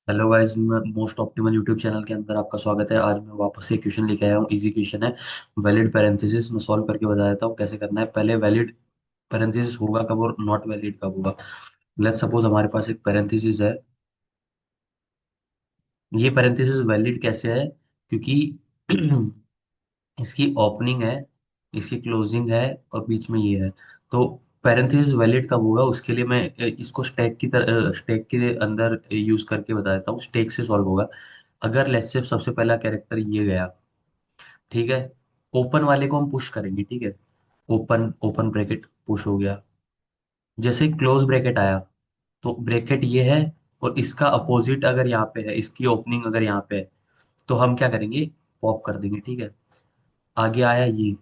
Hello guys, मैं most optimal YouTube channel के अंदर आपका स्वागत है। आज मैं वापस से क्वेश्चन लेके आया हूँ। इजी क्वेश्चन है। वैलिड पैरेंथेसिस मैं सॉल्व करके बता देता हूँ कैसे करना है। पहले वैलिड पैरेंथेसिस होगा कब और नॉट वैलिड कब होगा। लेट्स सपोज हमारे पास एक पैरेंथेसिस है। ये पैरेंथेसिस वैलिड कैसे है? क्योंकि इसकी ओपनिंग है, इसकी क्लोजिंग है और बीच में ये है। तो पैरेंथेसिस वैलिड कब होगा उसके लिए मैं इसको स्टैक की तरह स्टैक के अंदर यूज करके बता देता हूँ। स्टैक से सॉल्व होगा। अगर लेट्स से सबसे पहला कैरेक्टर ये गया, ठीक है। ओपन वाले को हम पुश करेंगे, ठीक है। ओपन ओपन ब्रैकेट पुश हो गया। जैसे क्लोज ब्रैकेट आया तो ब्रैकेट ये है और इसका अपोजिट अगर यहाँ पे है, इसकी ओपनिंग अगर यहाँ पे है, तो हम क्या करेंगे? पॉप कर देंगे, ठीक है। आगे आया ये,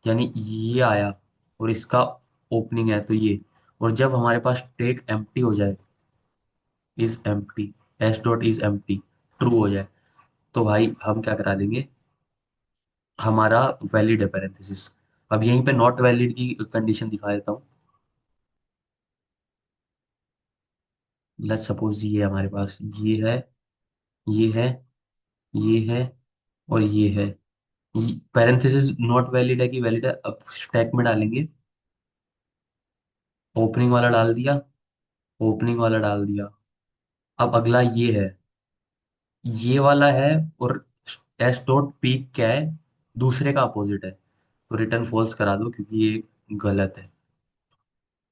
यानी ये आया और इसका ओपनिंग है तो ये। और जब हमारे पास टेक एम्प्टी हो जाए, is empty, S dot is empty, true हो जाए, तो भाई हम क्या करा देंगे? हमारा वैलिड है पैरेंथेसिस। अब यहीं पे नॉट वैलिड की कंडीशन दिखा देता हूँ। लेट्स सपोज ये हमारे पास ये है, ये है, ये है और ये है। पैरेंथेसिस नॉट वैलिड है कि वैलिड है? अब स्टैक में डालेंगे। ओपनिंग वाला डाल दिया, ओपनिंग वाला डाल दिया। अब अगला ये है, ये वाला है और एस डॉट पीक क्या है? दूसरे का अपोजिट है, तो रिटर्न फॉल्स करा दो क्योंकि ये गलत है,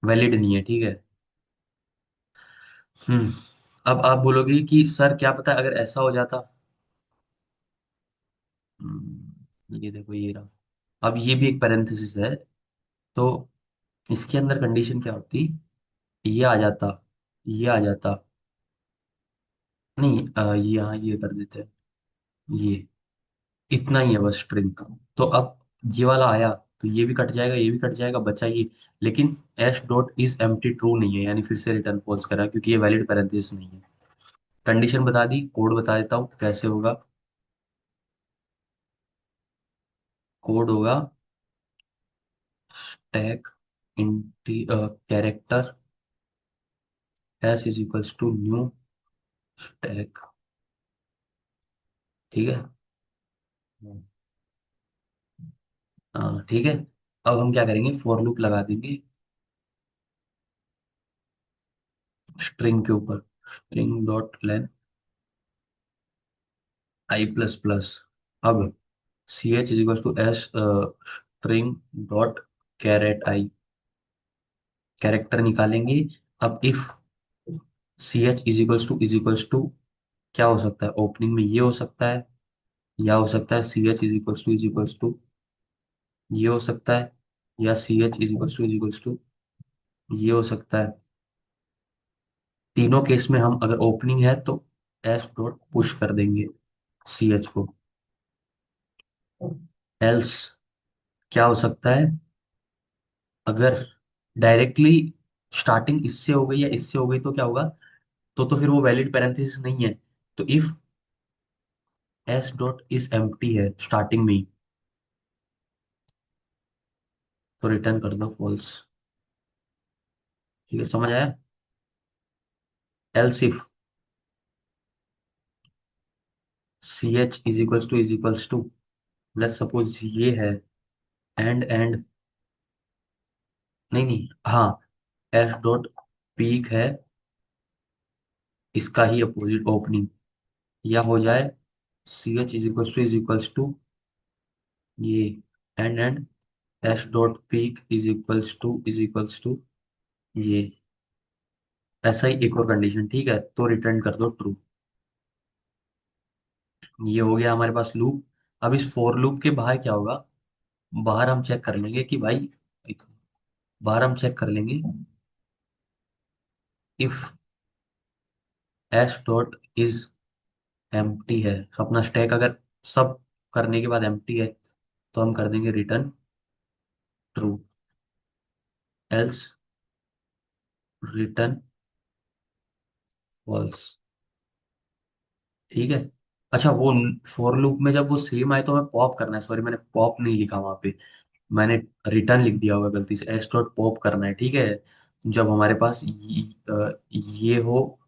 वैलिड नहीं है, ठीक है। हम्म। अब आप बोलोगे कि सर क्या पता अगर ऐसा हो जाता। ये देखो ये रहा। अब ये भी एक पैरेंथेसिस है, तो इसके अंदर कंडीशन क्या होती? ये आ जाता, ये आ जाता। नहीं, ये यहाँ ये कर देते हैं। ये इतना ही है बस स्ट्रिंग का। तो अब ये वाला आया तो ये भी कट जाएगा, ये भी कट जाएगा, बचा ये। लेकिन S dot is empty true नहीं है, यानी फिर से रिटर्न फॉल्स करा क्योंकि ये वैलिड पैरेंथेसिस नहीं है। कंडीशन बता दी, कोड बता देता हूँ कैसे होगा। कोड होगा stack int character s is equals to new stack, ठीक है। ठीक है। अब हम क्या करेंगे? फॉर लूप लगा देंगे स्ट्रिंग के ऊपर। String dot length I plus plus. अब C H is equal to S string dot charAt I, character निकालेंगे। अब if C H is equals to क्या हो सकता है? ओपनिंग में ये हो सकता है, या हो सकता है C H is equals to ये हो सकता है, या C H is equals to ये हो सकता है। तीनों केस में हम अगर ओपनिंग है तो एस डॉट पुश कर देंगे सी एच को। एल्स क्या हो सकता है? अगर डायरेक्टली स्टार्टिंग इससे हो गई या इससे हो गई तो क्या होगा? तो फिर वो वैलिड पैरेंथेसिस नहीं है। तो if S dot is empty है स्टार्टिंग में ही, तो रिटर्न कर दो फॉल्स। ठीक है, समझ आया? Else if C H is equals to let's suppose ये है, एंड नहीं नहीं, हाँ, एस डॉट पीक है, इसका ही अपोजिट ओपनिंग, या हो जाए c H is equals to ये and s dot peek is equals to ये। ऐसा ही एक और कंडीशन, ठीक है, तो रिटर्न कर दो ट्रू। ये हो गया हमारे पास लूप। अब इस फॉर लूप के बाहर क्या होगा? बाहर हम चेक कर लेंगे कि भाई, बाहर हम चेक कर लेंगे if S dot is empty है, तो अपना स्टैक अगर सब करने के बाद एम्प्टी है तो हम कर देंगे return true. Else return false, ठीक है। अच्छा, वो फॉर लूप में जब वो सेम आए तो हमें पॉप करना है। सॉरी, मैंने पॉप नहीं लिखा वहां पे, मैंने रिटर्न लिख दिया होगा गलती से। एस डॉट पॉप करना है, ठीक है। जब हमारे पास ये हो,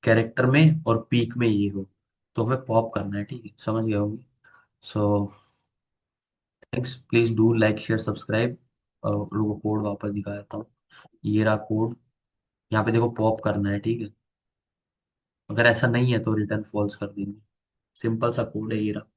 कैरेक्टर में और पीक में ये हो, तो हमें पॉप करना है, ठीक है, समझ गए होंगे। So thanks, please do like share subscribe. और लोगों कोड वापस दिखा देता हूँ, ये रहा कोड। यहाँ पे देखो पॉप करना है, ठीक है। अगर ऐसा नहीं है तो रिटर्न फॉल्स कर देंगे। सिंपल सा कोड है, ये रहा।